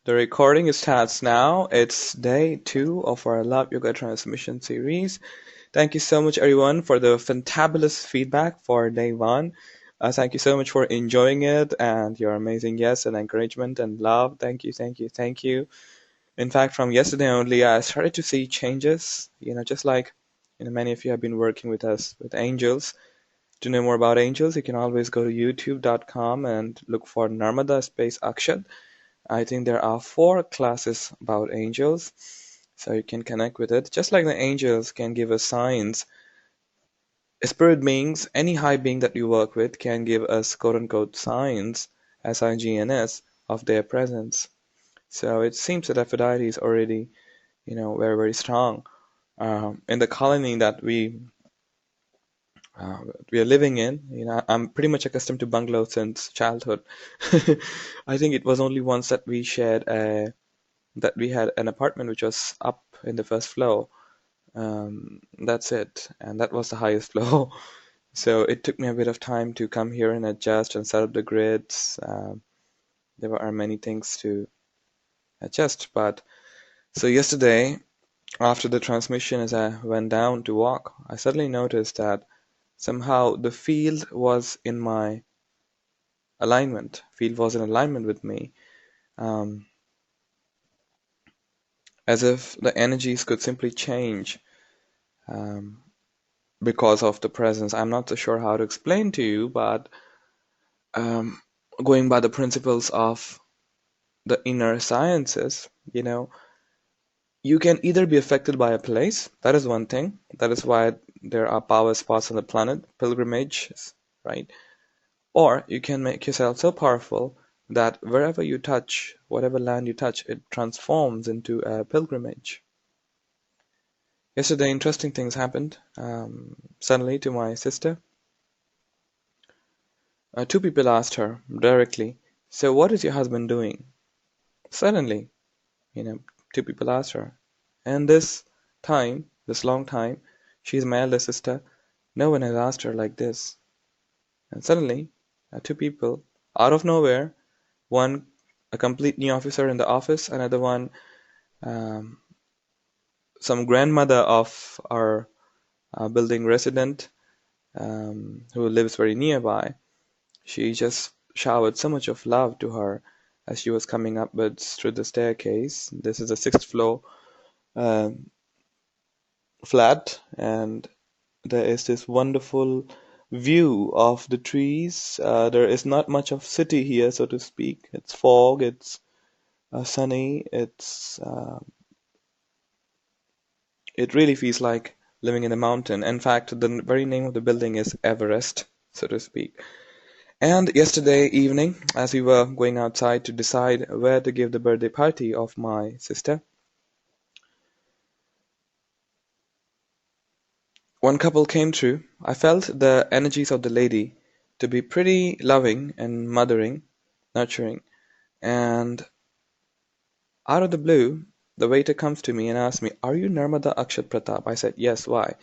The recording starts now. It's day 2 of our Love Yoga transmission series. Thank you so much, everyone, for the fantabulous feedback for day 1. Thank you so much for enjoying it and your amazing yes and encouragement and love. Thank you, thank you, thank you. In fact, from yesterday only, I started to see changes. Just like many of you have been working with us with angels. To know more about angels, you can always go to youtube.com and look for Narmada space Akshat. I think there are 4 classes about angels, so you can connect with it. Just like the angels can give us signs, spirit beings, any high being that you work with can give us quote-unquote signs, S-I-G-N-S, of their presence. So it seems that Aphrodite is already, very, very strong. In the colony that we are living in, I'm pretty much accustomed to bungalows since childhood. I think it was only once that we had an apartment which was up in the first floor. That's it, and that was the highest floor. So it took me a bit of time to come here and adjust and set up the grids. There are many things to adjust, but so yesterday, after the transmission, as I went down to walk, I suddenly noticed that somehow the field was in my alignment. Field was in alignment with me, um, as if the energies could simply change. Um, because of the presence. I'm not so sure how to explain to you, but um, going by the principles of the inner sciences, you can either be affected by a place, that is one thing. That is why there are power spots on the planet, pilgrimages, right? Or you can make yourself so powerful that wherever you touch, whatever land you touch, it transforms into a pilgrimage. Yesterday, interesting things happened suddenly to my sister. 2 people asked her directly, "So what is your husband doing?" Suddenly, you know, 2 people asked her. And this long time, she's my elder sister, no one has asked her like this. And suddenly, 2 people, out of nowhere, one a complete new officer in the office, another one um, some grandmother of our building resident who lives very nearby. She just showered so much of love to her as she was coming upwards through the staircase. This is a 6th floor um, flat, and there is this wonderful view of the trees. There is not much of city here, so to speak. It's fog, it's sunny, it really feels like living in a mountain. In fact, the very name of the building is Everest, so to speak. And yesterday evening, as we were going outside to decide where to give the birthday party of my sister, one couple came through. I felt the energies of the lady to be pretty loving and mothering, nurturing. And out of the blue, the waiter comes to me and asks me, "Are you Narmada Akshat Pratap?" I said, "Yes, why?"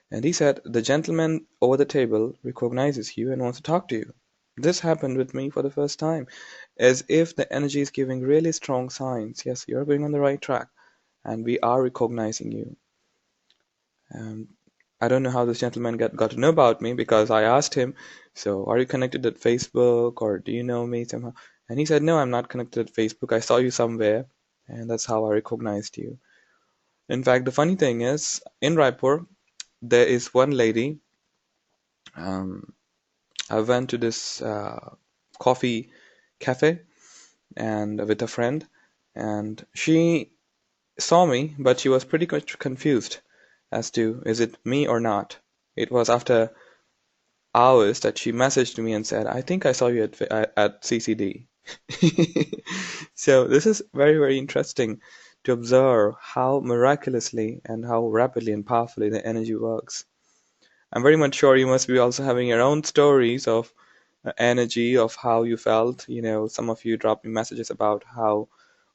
And he said, "The gentleman over the table recognizes you and wants to talk to you." This happened with me for the first time, as if the energy is giving really strong signs. Yes, you're going on the right track, and we are recognizing you. Um, I don't know how this gentleman got to know about me because I asked him, "So are you connected at Facebook or do you know me somehow?" And he said, "No, I'm not connected at Facebook. I saw you somewhere, and that's how I recognized you." In fact, the funny thing is, in Raipur, there is one lady. Um, I went to this coffee cafe and with a friend, and she saw me, but she was pretty much confused as to is it me or not. It was after hours that she messaged me and said, "I think I saw you at CCD." So this is very, very interesting to observe how miraculously and how rapidly and powerfully the energy works. I'm very much sure you must be also having your own stories of energy, of how you felt. Some of you dropped me messages about how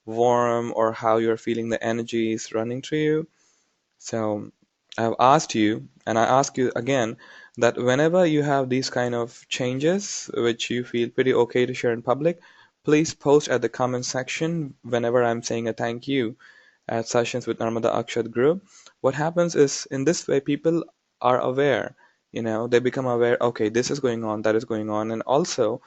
warm or how you're feeling the energy is running through you. So I've asked you, and I ask you again, that whenever you have these kind of changes, which you feel pretty okay to share in public, please post at the comment section whenever I'm saying a thank you at Sessions with Narmada Akshat group. What happens is in this way, people are aware, they become aware, okay, this is going on, that is going on. And also,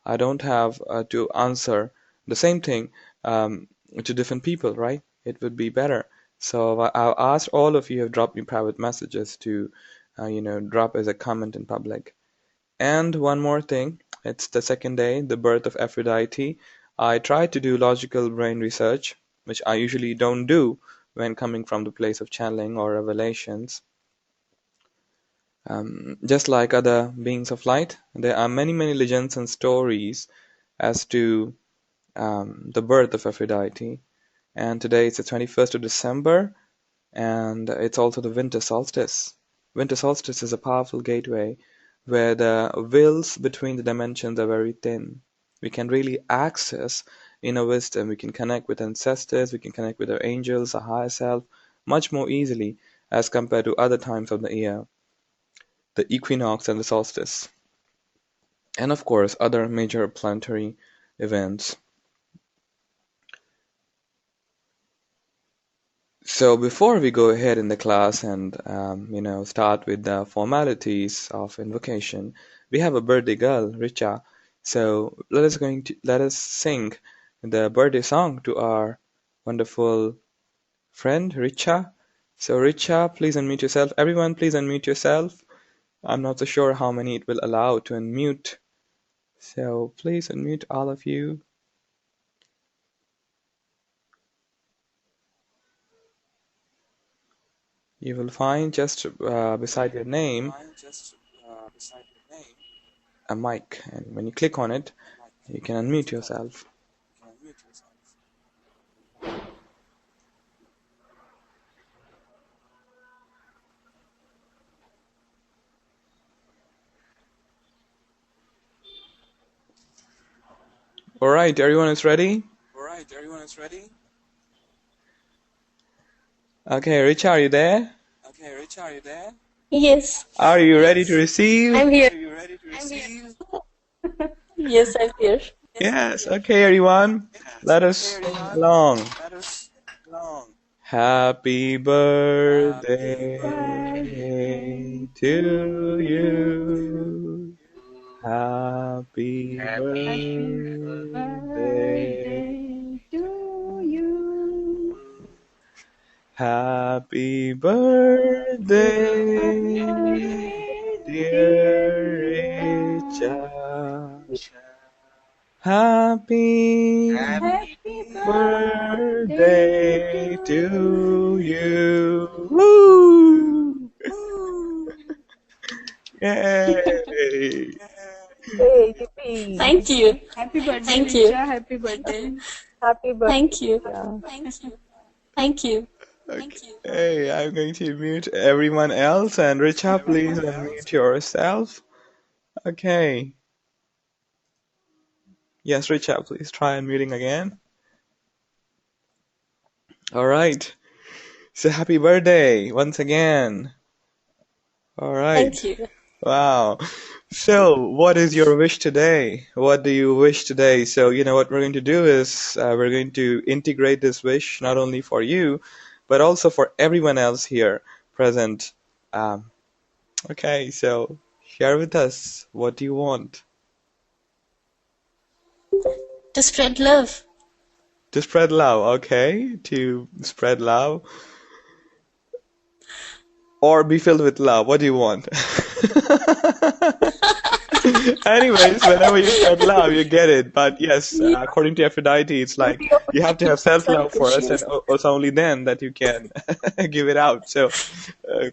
I don't have to answer the same thing to different people, right? It would be better. So I'll ask all of you who have dropped me private messages to, drop as a comment in public. And one more thing, it's the second day, the birth of Aphrodite. I tried to do logical brain research, which I usually don't do when coming from the place of channeling or revelations. Just like other beings of light, there are many, many legends and stories as to the birth of Aphrodite. And today it's the 21st of December, and it's also the winter solstice. Winter solstice is a powerful gateway where the veils between the dimensions are very thin. We can really access inner wisdom. We can connect with ancestors, we can connect with our angels, our higher self, much more easily as compared to other times of the year, the equinox and the solstice, and of course other major planetary events. So before we go ahead in the class and start with the formalities of invocation, we have a birthday girl, Richa. So let us sing the birthday song to our wonderful friend Richa. So Richa, please unmute yourself. Everyone, please unmute yourself. I'm not so sure how many it will allow to unmute. So please unmute all of you. You will find just beside your name a mic, and when you click on it, you can unmute yourself. All right, everyone is ready? Okay, Richa, are you there? Yes, Are you ready to receive? I'm here. Yes, I'm here. Yes, okay, everyone. Let us sing along. Happy birthday to you. Happy Happy birthday. birthday to you. Happy Happy birthday, birthday, dear dear Richa. Richa. Happy Happy birthday birthday to to you. you. Woo! Yay! Hey, yippee. Thank you. Happy birthday, Thank you. Richa. Happy birthday. Happy birthday. Thank you. Yeah. Thank you. Okay, I'm going to mute everyone else, and Richa, please unmute yourself. Okay. Yes, Richa, please try unmuting again. All right. So happy birthday once again. All right. Thank you. Wow. So, what is your wish today? What do you wish today? So, what we're going to do is we're going to integrate this wish not only for you, but also for everyone else here present. Um, okay, so share with us what do you want To spread love. to spread love. Okay, to spread love or be filled with love. What do you want? Anyways, whenever you spread love, you get it. But yes, Yeah. according to Aphrodite, it's like Beauty of you have to have self-love first, and conscious. it's only then that you can give it out. So,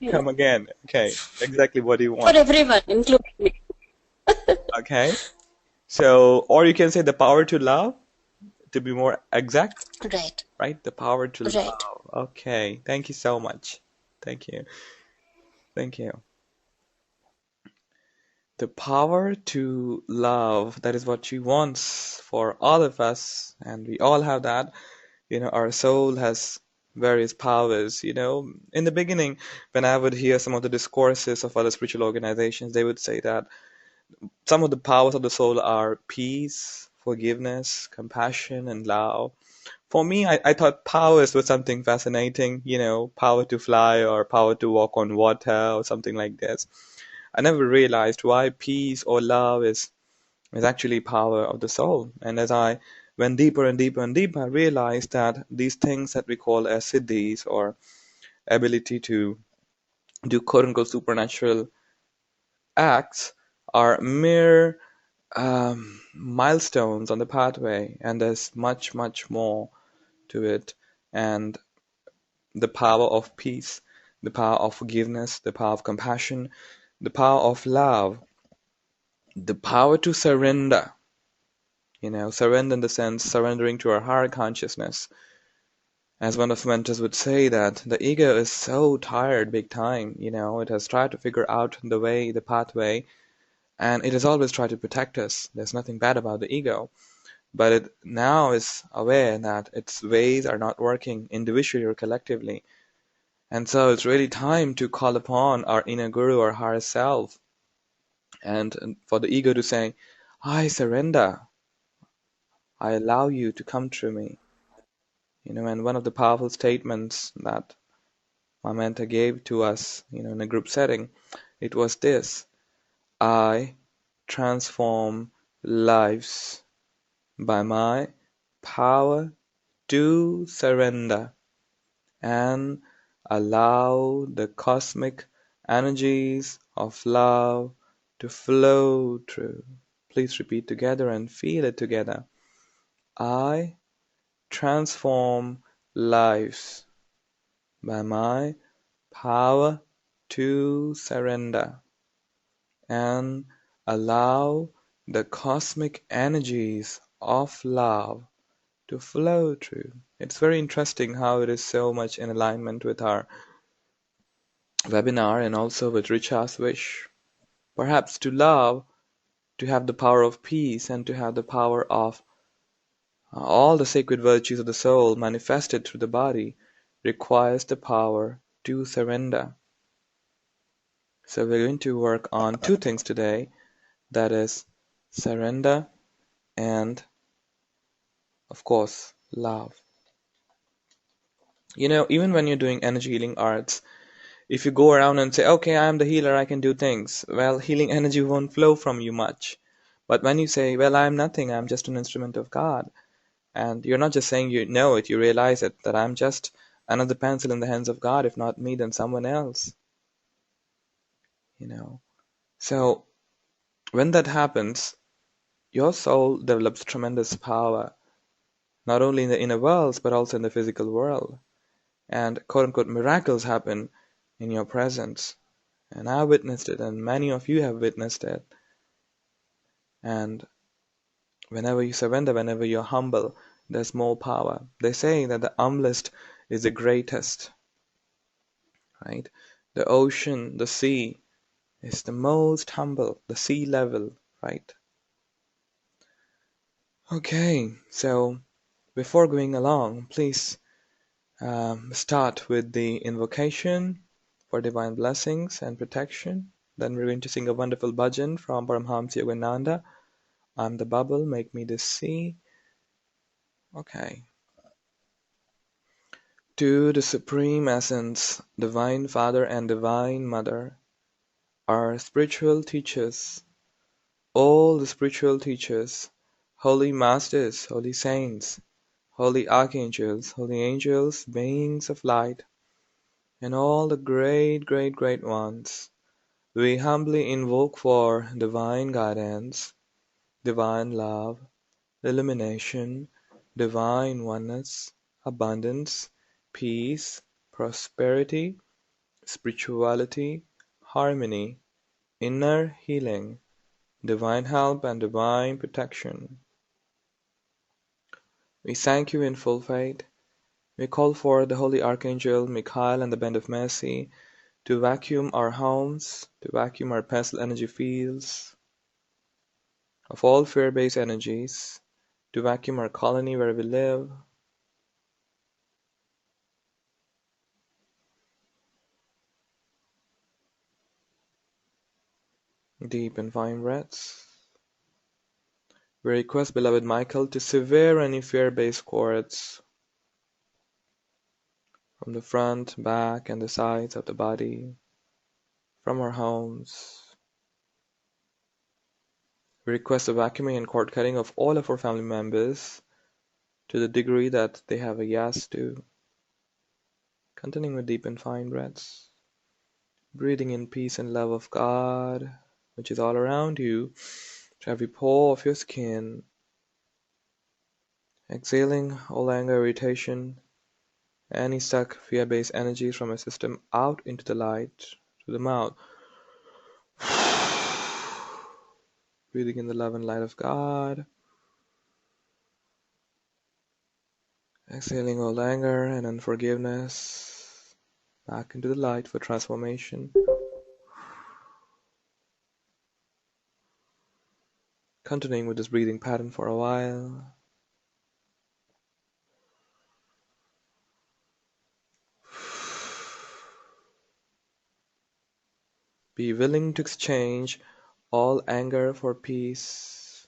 Yeah. come again. Okay, exactly what do you For want? everyone, including me. Okay, so, or you can say the power to love, to be more exact, Right. right? The power to Right. love. Okay, thank you so much. Thank you. Thank you. The power to love, that is what she wants for all of us, and we all have that. Our soul has various powers. In the beginning, when I would hear some of the discourses of other spiritual organizations, they would say that some of the powers of the soul are peace, forgiveness, compassion, and love. For me, I thought powers was something fascinating, power to fly or power to walk on water or something like this. I never realized why peace or love is actually power of the soul. And as I went deeper and deeper and deeper, I realized that these things that we call as siddhis, or ability to do quote unquote supernatural acts, are mere milestones on the pathway, and there's much, much more to it. And the power of peace, the power of forgiveness, the power of compassion, the power of love, the power to surrender, surrender in the sense surrendering to our higher consciousness. As one of the mentors would say, that the ego is so tired big time, it has tried to figure out the way, the pathway, and it has always tried to protect us. There's nothing bad about the ego, but it now is aware that its ways are not working individually or collectively. And so it's really time to call upon our inner guru, our higher self, and for the ego to say, I surrender, I allow you to come through me. And one of the powerful statements that my mentor gave to us, in a group setting, it was this: I transform lives by my power to surrender and allow the cosmic energies of love to flow through. Please repeat together and feel it together. I transform lives by my power to surrender and allow the cosmic energies of love to flow through. It's very interesting how it is so much in alignment with our webinar and also with Richa's wish. Perhaps to love, to have the power of peace, and to have the power of all the sacred virtues of the soul manifested through the body requires the power to surrender. So we're going to work on two things today, that is surrender and, of course, love. Even when you're doing energy healing arts, if you go around and say, okay, I'm the healer, I can do things, well, healing energy won't flow from you much. But when you say, well, I'm nothing, I'm just an instrument of God, and you're not just saying you know it, you realize it, that I'm just another pencil in the hands of God, if not me, then someone else. So when that happens, your soul develops tremendous power, not only in the inner worlds, but also in the physical world. And quote-unquote miracles happen in your presence. And I witnessed it, and many of you have witnessed it. And whenever you surrender, whenever you're humble, there's more power. They say that the humblest is the greatest, right? The ocean, the sea, is the most humble, the sea level, right? Okay, so before going along, please start with the invocation for divine blessings and protection. Then we're going to sing a wonderful bhajan from Paramhamsa Yogananda. I'm the bubble, make me the sea. Okay. To the Supreme Essence, Divine Father and Divine Mother, our spiritual teachers, all the spiritual teachers, holy masters, holy saints, holy archangels, holy angels, beings of light, and all the great, great, great ones, we humbly invoke for divine guidance, divine love, illumination, divine oneness, abundance, peace, prosperity, spirituality, harmony, inner healing, divine help and divine protection. We thank you in full faith. We call for the Holy Archangel Michael and the Band of Mercy to vacuum our homes, to vacuum our personal energy fields of all fear-based energies, to vacuum our colony where we live. Deep and fine breaths. We request beloved Michael to sever any fear-based cords from the front, back, and the sides of the body, from our homes. We request a vacuuming and cord cutting of all of our family members to the degree that they have a yes to. Continuing with deep and fine breaths. Breathing in peace and love of God, which is all around you, to every pore of your skin. Exhaling all anger, irritation, any stuck fear-based energies from your system out into the light, through the mouth. Breathing in the love and light of God. Exhaling all anger and unforgiveness back into the light for transformation. Continuing with this breathing pattern for a while. Be willing to exchange all anger for peace.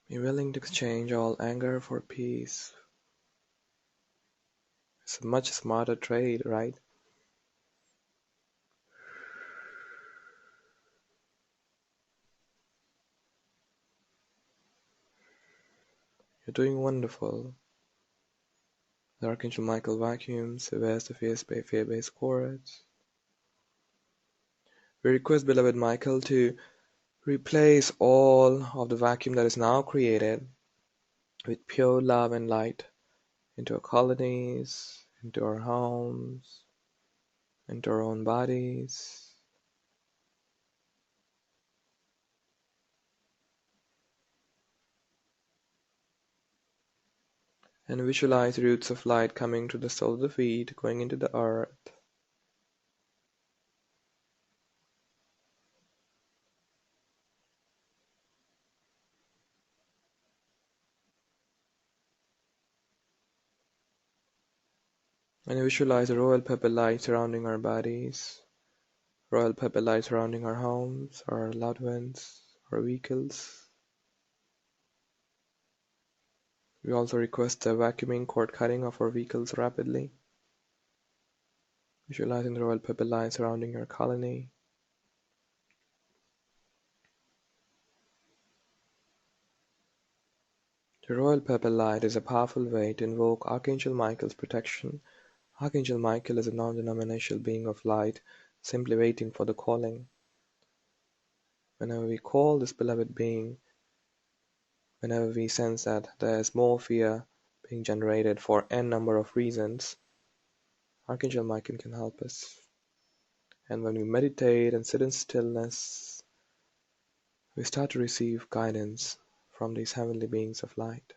Be willing to exchange all anger for peace. It's a much smarter trade, right? You're doing wonderful. The Archangel Michael vacuums, severs the fear-based cords. We request beloved Michael to replace all of the vacuum that is now created with pure love and light into our colonies, into our homes, into our own bodies. And visualize roots of light coming to the sole of the feet, going into the earth. And visualize the royal purple light surrounding our bodies, royal purple light surrounding our homes, our loved ones, our vehicles. We also request the vacuuming cord cutting of our vehicles rapidly. Visualizing the royal purple light surrounding your colony. The royal purple light is a powerful way to invoke Archangel Michael's protection. Archangel Michael is a non-denominational being of light, simply waiting for the calling. Whenever we call this beloved being, whenever we sense that there is more fear being generated for n number of reasons, Archangel Michael can help us. And when we meditate and sit in stillness, we start to receive guidance from these heavenly beings of light.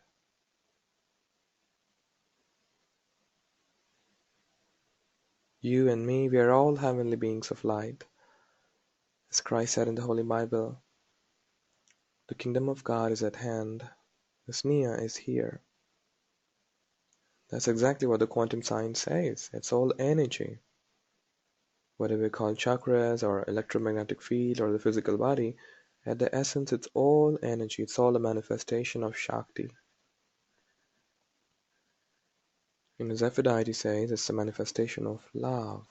You and me, we are all heavenly beings of light. As Christ said in the Holy Bible, the kingdom of God is at hand. The Sneha is here. That's exactly what the quantum science says. It's all energy. Whatever we call chakras or electromagnetic field or the physical body, at the essence it's all energy. It's all a manifestation of Shakti. And as Aphrodite says, it's a manifestation of love.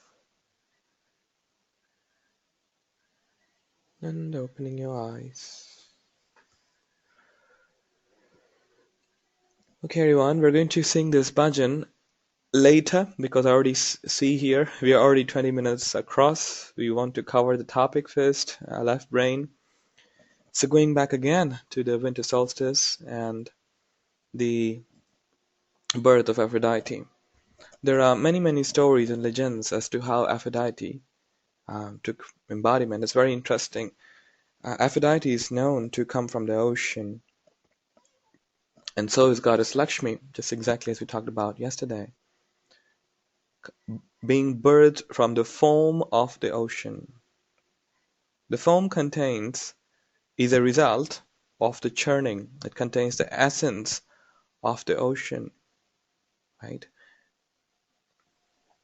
And opening your eyes. Okay everyone, we're going to sing this bhajan later because I already see here we are already 20 minutes across. We want to cover the topic first, left brain. So going back again to the winter solstice and the birth of Aphrodite. There are many stories and legends as to how Aphrodite took embodiment. It's very interesting. Aphrodite is known to come from the ocean, and so is goddess Lakshmi, just exactly as we talked about yesterday. Being birthed from the foam of the ocean. The foam is a result of the churning. It contains the essence of the ocean, right?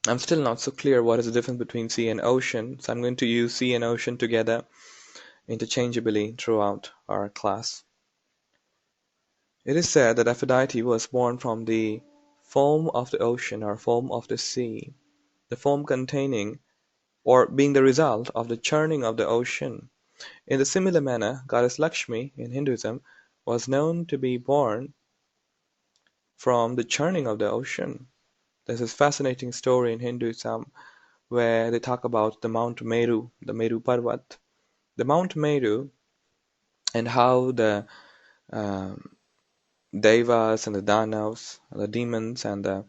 I'm still not so clear what is the difference between sea and ocean, so I'm going to use sea and ocean together interchangeably throughout our class. It is said that Aphrodite was born from the foam of the ocean or foam of the sea, the foam containing or being the result of the churning of the ocean. In the similar manner, goddess Lakshmi in Hinduism was known to be born from the churning of the ocean. There's this fascinating story in Hinduism where they talk about the Mount Meru, the Meru Parvat. The Mount Meru and how the um, Devas and the Danavs, the demons and the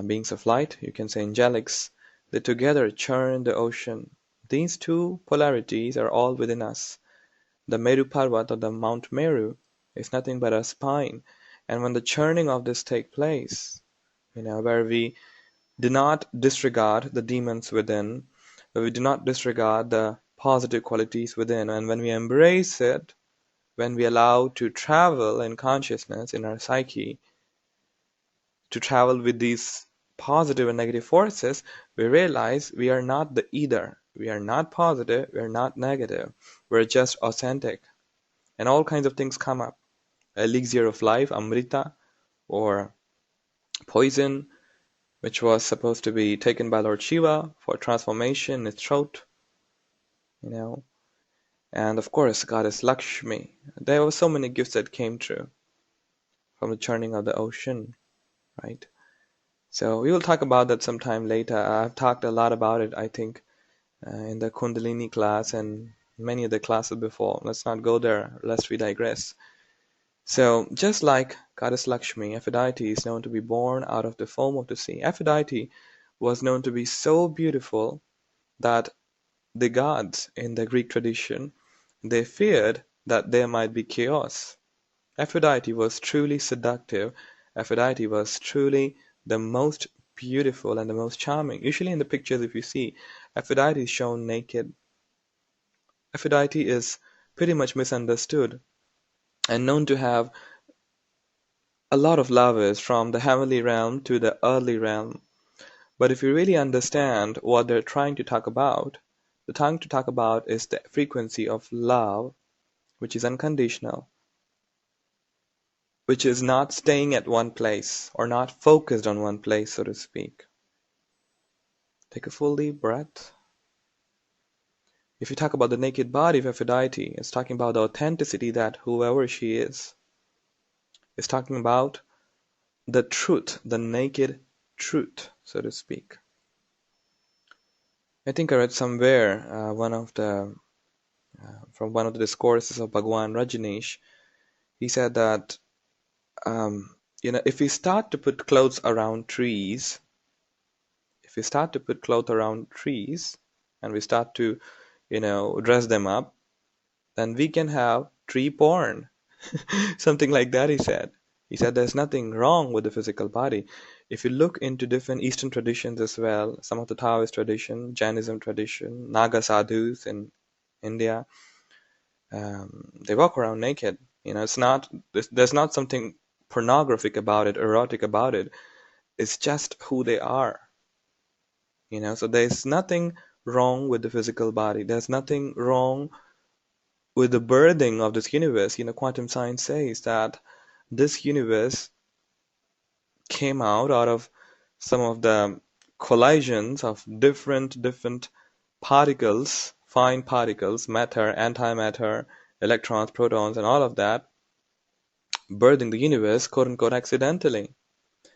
beings of light, you can say angelics, they together churn the ocean. These two polarities are all within us. The Meru Parvat or the Mount Meru is nothing but a spine. And when the churning of this take place, where we do not disregard the demons within, where we do not disregard the positive qualities within, and when we embrace it, when we allow to travel in consciousness in our psyche, to travel with these positive and negative forces, we realize we are not the either. We are not positive, we are not negative. We're just authentic. And all kinds of things come up. Elixir of life, Amrita, or poison, which was supposed to be taken by Lord Shiva for transformation in his throat, you know. And of course, goddess Lakshmi. There were so many gifts that came true from the churning of the ocean, right? So we will talk about that sometime later. I've talked a lot about it, I think, in the Kundalini class and many other classes before. Let's not go there, lest we digress. So just like goddess Lakshmi, Aphrodite is known to be born out of the foam of the sea. Aphrodite was known to be so beautiful that the gods in the Greek tradition, they feared that there might be chaos. Aphrodite was truly seductive. Aphrodite was truly the most beautiful and the most charming. Usually in the pictures, if you see, Aphrodite is shown naked. Aphrodite is pretty much misunderstood and known to have a lot of lovers from the heavenly realm to the earthly realm. But if you really understand what they're trying to talk about, the trying to talk about is the frequency of love, which is unconditional, which is not staying at one place or not focused on one place, so to speak. Take a full deep breath. If you talk about the naked body of Aphrodite, it's talking about the authenticity that whoever she is. It's talking about the truth, the naked truth, so to speak. I think I read somewhere from one of the discourses of Bhagwan Rajneesh. He said that if we start to put clothes around trees, and we start to dress them up, then we can have tree porn. Something like that, he said. He said there's nothing wrong with the physical body. If you look into different Eastern traditions as well, some of the Taoist tradition, Jainism tradition, Naga sadhus in India, they walk around naked. There's not something pornographic about it, erotic about it. It's just who they are. So there's nothing wrong with the physical body. There's nothing wrong with the birthing of this universe. Quantum science says that this universe came out of some of the collisions of different particles, fine particles, matter, antimatter, electrons, protons, and all of that, birthing the universe, quote unquote, accidentally.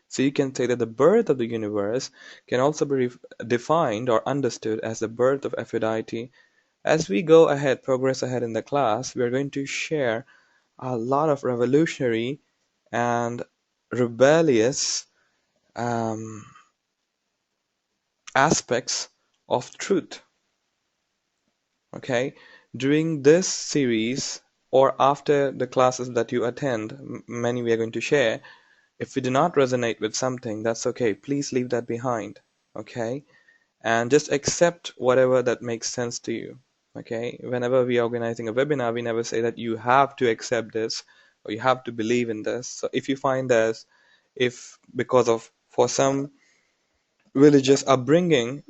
So you can say that the birth of the universe can also be defined or understood as the birth of Aphrodite. As we go ahead, progress ahead in the class, we are going to share a lot of revolutionary and rebellious aspects of truth. Okay, during this series or after the classes that you attend, many we are going to share. If we do not resonate with something, that's okay. Please leave that behind. Okay, and just accept whatever that makes sense to you. Okay, whenever we are organizing a webinar, we never say that you have to accept this or you have to believe in this. So if you find this, if because of for some religious upbringing,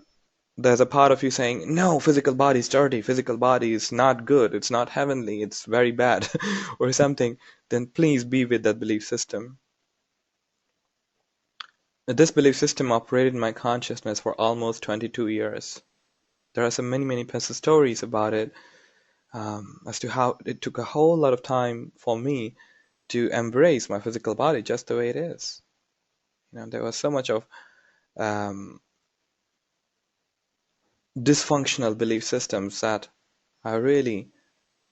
there's a part of you saying, no, physical body is dirty, physical body is not good, it's not heavenly, it's very bad, or something, then please be with that belief system. This belief system operated in my consciousness for almost 22 years. There are so many, many personal stories about it, as to how it took a whole lot of time for me to embrace my physical body just the way it is. There was so much of um, dysfunctional belief systems that I really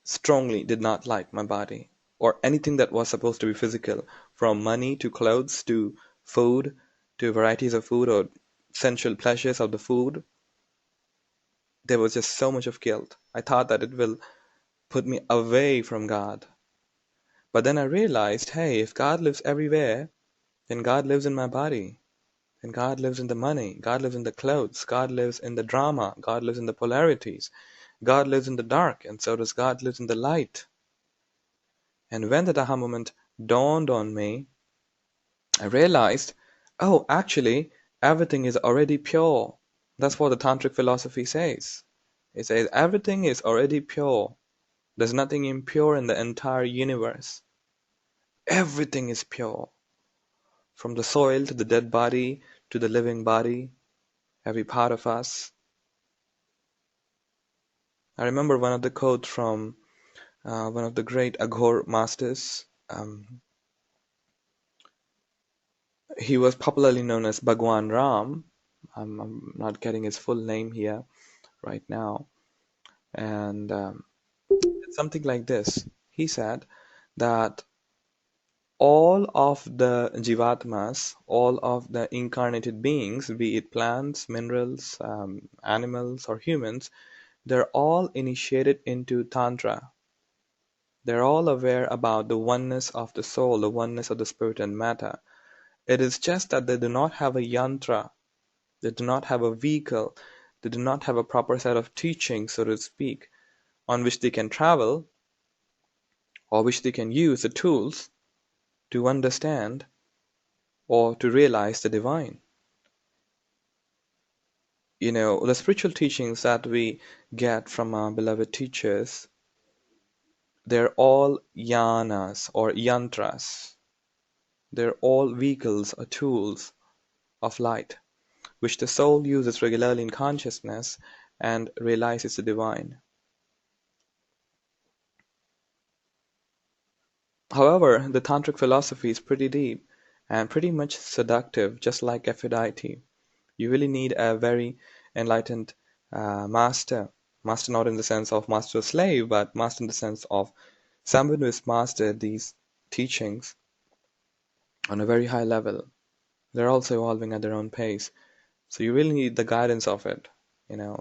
strongly did not like my body or anything that was supposed to be physical, from money to clothes to food to varieties of food or sensual pleasures of the food. There was just so much of guilt. I thought that it will put me away from God. But then I realized, hey, if God lives everywhere, then God lives in my body. Then God lives in the money. God lives in the clothes. God lives in the drama. God lives in the polarities. God lives in the dark, and so does God lives in the light. And when that aha moment dawned on me, I realized, oh, actually, everything is already pure. That's what the tantric philosophy says. It says everything is already pure. There's nothing impure in the entire universe. Everything is pure. From the soil to the dead body to the living body, every part of us. I remember one of the quotes from one of the great Aghor masters. He was popularly known as Bhagwan Ram. I'm not getting his full name here right now. And it's something like this. He said that all of the Jivatmas, all of the incarnated beings, be it plants, minerals, animals, or humans, they're all initiated into Tantra. They're all aware about the oneness of the soul, the oneness of the spirit and matter. It is just that they do not have a yantra, they do not have a vehicle, they do not have a proper set of teachings, so to speak, on which they can travel or which they can use the tools to understand or to realize the divine. The spiritual teachings that we get from our beloved teachers, they're all yanas or yantras. They're all vehicles or tools of light, which the soul uses regularly in consciousness and realizes the divine. However, the tantric philosophy is pretty deep and pretty much seductive, just like Aphrodite. You really need a very enlightened master. Master not in the sense of master slave, but master in the sense of someone who has mastered these teachings on a very high level. They're also evolving at their own pace. So you really need the guidance of it.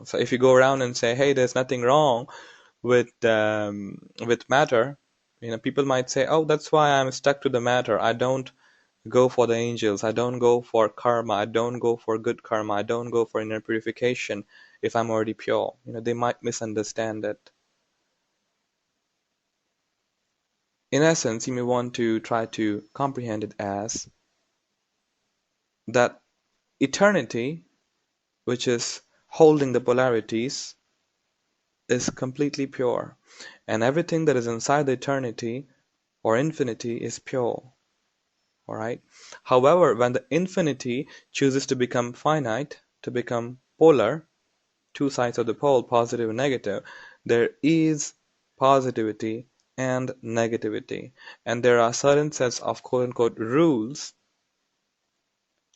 So if you go around and say, hey, there's nothing wrong with matter, people might say, oh, that's why I'm stuck to the matter. I don't go for the angels. I don't go for karma. I don't go for good karma. I don't go for inner purification if I'm already pure. They might misunderstand it. In essence, you may want to try to comprehend it as that eternity, which is holding the polarities, is completely pure, and everything that is inside the eternity or infinity is pure. All right. However, when the infinity chooses to become finite, to become polar, two sides of the pole, positive and negative, there is positivity and negativity. And there are certain sets of quote unquote rules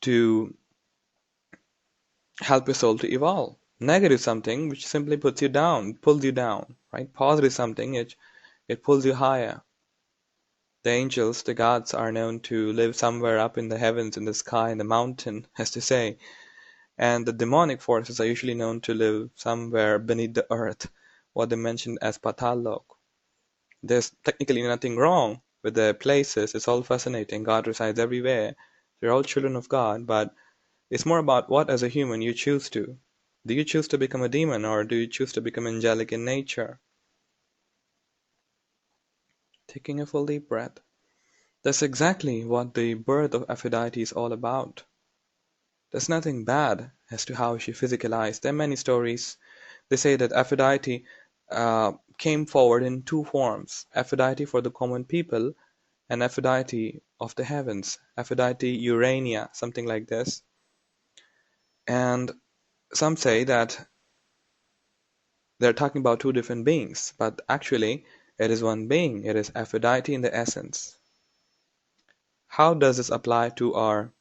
to help your soul to evolve. Negative something which simply puts you down, pulls you down, right? Positive something it pulls you higher. The angels, the gods, are known to live somewhere up in the heavens, in the sky, in the mountain, as to say. And the demonic forces are usually known to live somewhere beneath the earth, what they mentioned as Patal. There's technically nothing wrong with the places. It's all fascinating. God resides everywhere. They're all children of God, but it's more about what, as a human, you choose to. Do you choose to become a demon, or do you choose to become angelic in nature? Taking a full deep breath. That's exactly what the birth of Aphrodite is all about. There's nothing bad as to how she physicalized. There are many stories. They say that Aphrodite came forward in two forms: Aphrodite for the common people and Aphrodite of the heavens, Aphrodite Urania, something like this. And some say that they're talking about two different beings, but actually it is one being. It is Aphrodite in the essence. How does this apply to our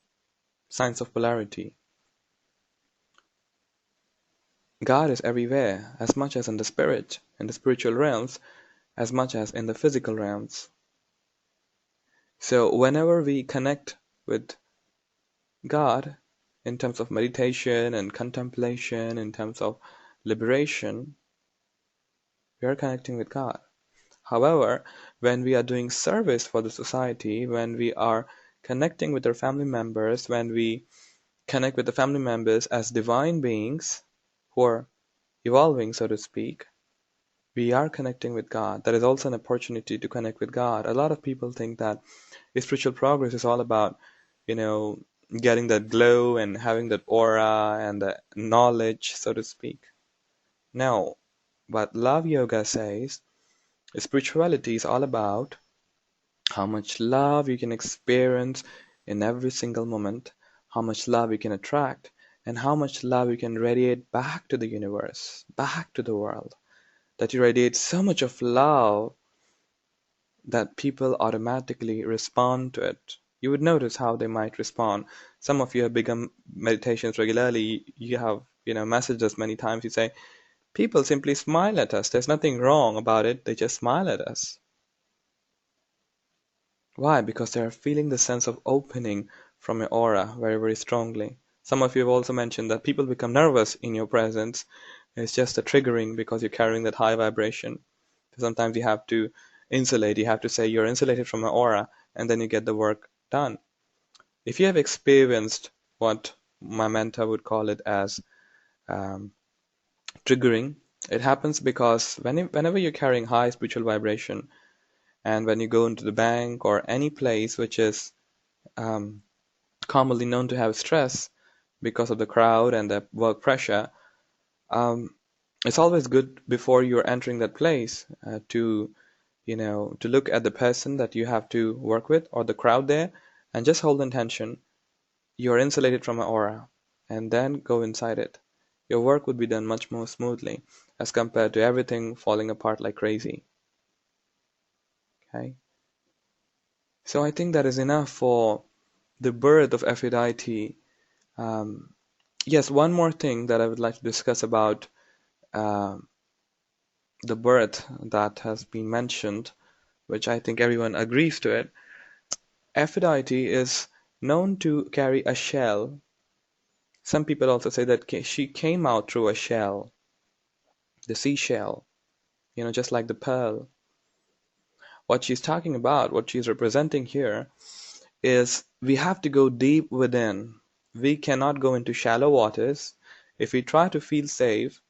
science of polarity? God is everywhere, as much as in the spirit, in the spiritual realms, as much as in the physical realms. So whenever we connect with God in terms of meditation and contemplation, in terms of liberation, we are connecting with God. However, when we are doing service for the society, when we are connecting with our family members, when we connect with the family members as divine beings who are evolving, so to speak, we are connecting with God. That is also an opportunity to connect with God. A lot of people think that spiritual progress is all about, you know, getting that glow and having that aura and the knowledge, so to speak. No, but love yoga says spirituality is all about how much love you can experience in every single moment, how much love you can attract, and how much love you can radiate back to the universe, back to the world. That you radiate so much of love that people automatically respond to it. You would notice how they might respond. Some of you have begun meditations regularly. You have, messaged us many times. You say, people simply smile at us. There's nothing wrong about it. They just smile at us. Why? Because they are feeling the sense of opening from your aura very, very strongly. Some of you have also mentioned that people become nervous in your presence. It's just a triggering because you're carrying that high vibration. Sometimes you have to insulate. You have to say you're insulated from my aura, and then you get the work done. If you have experienced what my mentor would call it as triggering, it happens because whenever you're carrying high spiritual vibration, and when you go into the bank or any place which is commonly known to have stress because of the crowd and the work pressure, it's always good before you're entering that place to look at the person that you have to work with or the crowd there and just hold intention. You're insulated from an aura, and then go inside it. Your work would be done much more smoothly as compared to everything falling apart like crazy. Okay? So I think that is enough for the birth of Aphrodite. Yes, one more thing that I would like to discuss about uh, the birth that has been mentioned, which I think everyone agrees to it. Aphrodite is known to carry a shell. Some people also say that she came out through a shell, the seashell, just like the pearl. What she's talking about, what she's representing here, is we have to go deep within. We cannot go into shallow waters. If we try to feel safe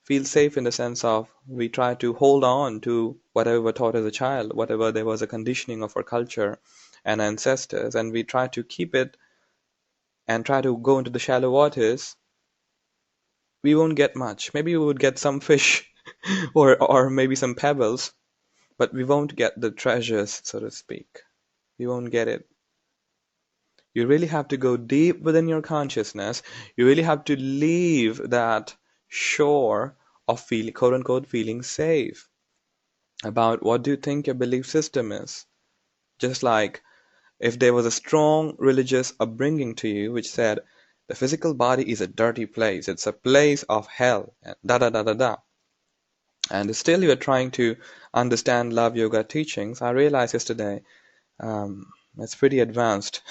in the sense of we try to hold on to whatever we were taught as a child, whatever there was a conditioning of our culture and ancestors, and we try to keep it and try to go into the shallow waters, we won't get much. Maybe we would get some fish or maybe some pebbles, but we won't get the treasures, so to speak. We won't get it. You really have to go deep within your consciousness. You really have to leave that shore of feeling, quote unquote, feeling safe about what do you think your belief system is. Just like if there was a strong religious upbringing to you which said the physical body is a dirty place, it's a place of hell, and da da da da da. And still you're trying to understand love yoga teachings. I realized yesterday it's pretty advanced.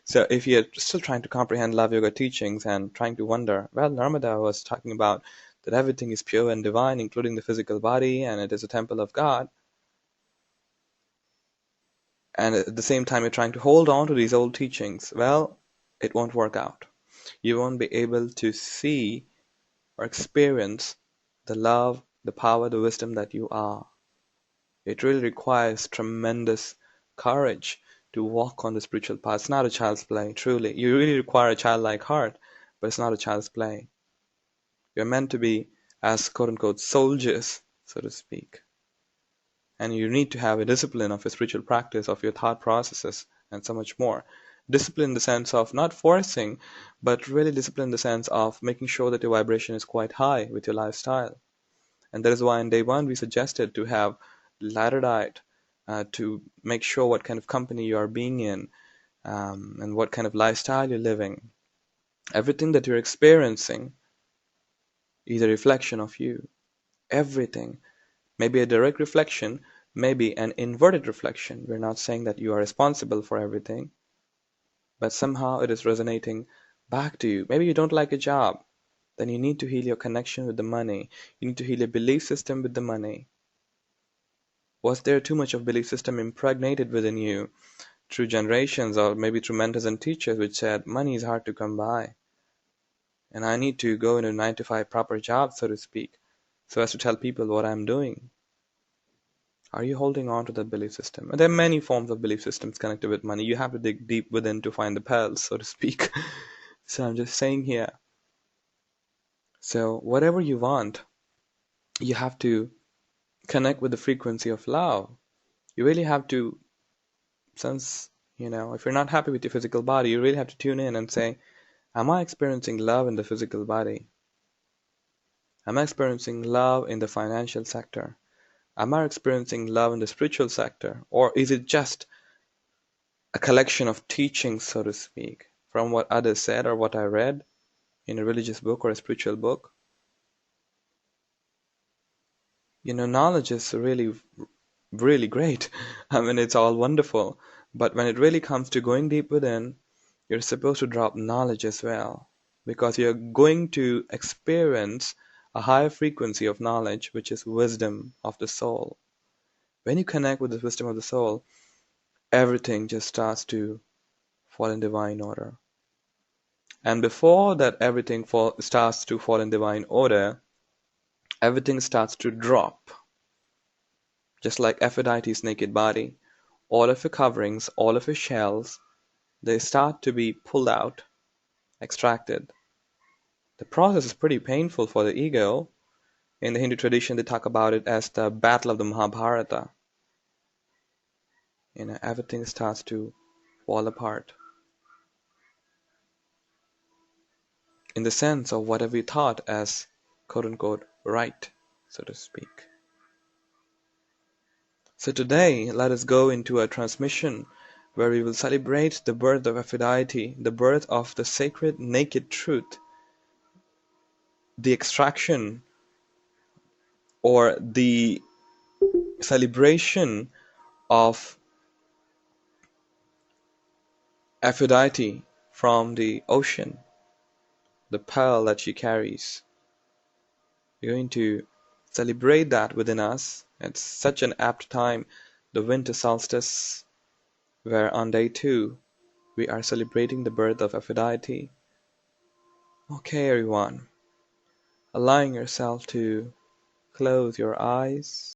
So if you're still trying to comprehend love yoga teachings and trying to wonder, well, Narmada was talking about that everything is pure and divine, including the physical body, and it is a temple of God. And at the same time, you're trying to hold on to these old teachings. Well, it won't work out. You won't be able to see or experience the love, the power, the wisdom that you are. It really requires tremendous courage to walk on the spiritual path. It's not a child's play, truly. You really require a childlike heart, but it's not a child's play. You're meant to be as quote-unquote soldiers, so to speak. And you need to have a discipline of a spiritual practice, of your thought processes, and so much more. Discipline in the sense of not forcing, but really discipline in the sense of making sure that your vibration is quite high with your lifestyle. And that is why in day one we suggested to have ladder diet, to make sure what kind of company you are being in, and what kind of lifestyle you're living. Everything that you're experiencing is a reflection of you. Everything. Maybe a direct reflection, maybe an inverted reflection. We're not saying that you are responsible for everything, but somehow it is resonating back to you. Maybe you don't like a job, then you need to heal your connection with the money. You need to heal your belief system with the money. Was there too much of belief system impregnated within you through generations, or maybe through mentors and teachers, which said money is hard to come by, and I need to go in a 9 to 5 proper job, so to speak, so as to tell people what I'm doing? Are you holding on to that belief system? And there are many forms of belief systems connected with money. You have to dig deep within to find the pearls, so to speak. So I'm just saying here. So whatever you want, you have to connect with the frequency of love. You really have to, since, if you're not happy with your physical body, you really have to tune in and say, am I experiencing love in the physical body? Am I experiencing love in the financial sector? Am I experiencing love in the spiritual sector? Or is it just a collection of teachings, so to speak, from what others said or what I read in a religious book or a spiritual book? Knowledge is really, really great. I mean, it's all wonderful. But when it really comes to going deep within, you're supposed to drop knowledge as well, because you're going to experience a higher frequency of knowledge, which is wisdom of the soul. When you connect with the wisdom of the soul, everything just starts to fall in divine order. And before that everything starts to fall in divine order, everything starts to drop. Just like Aphrodite's naked body, all of her coverings, all of her shells, they start to be pulled out, extracted. The process is pretty painful for the ego. In the Hindu tradition, they talk about it as the battle of the Mahabharata. Everything starts to fall apart. In the sense of whatever we thought as quote-unquote right, so to speak. So today, let us go into a transmission where we will celebrate the birth of Aphrodite, the birth of the sacred naked truth, the extraction or the celebration of Aphrodite from the ocean, the pearl that she carries. We're going to celebrate that within us. It's such an apt time, the winter solstice, where on day 2 we are celebrating the birth of Aphrodite. Okay, everyone, allowing yourself to close your eyes.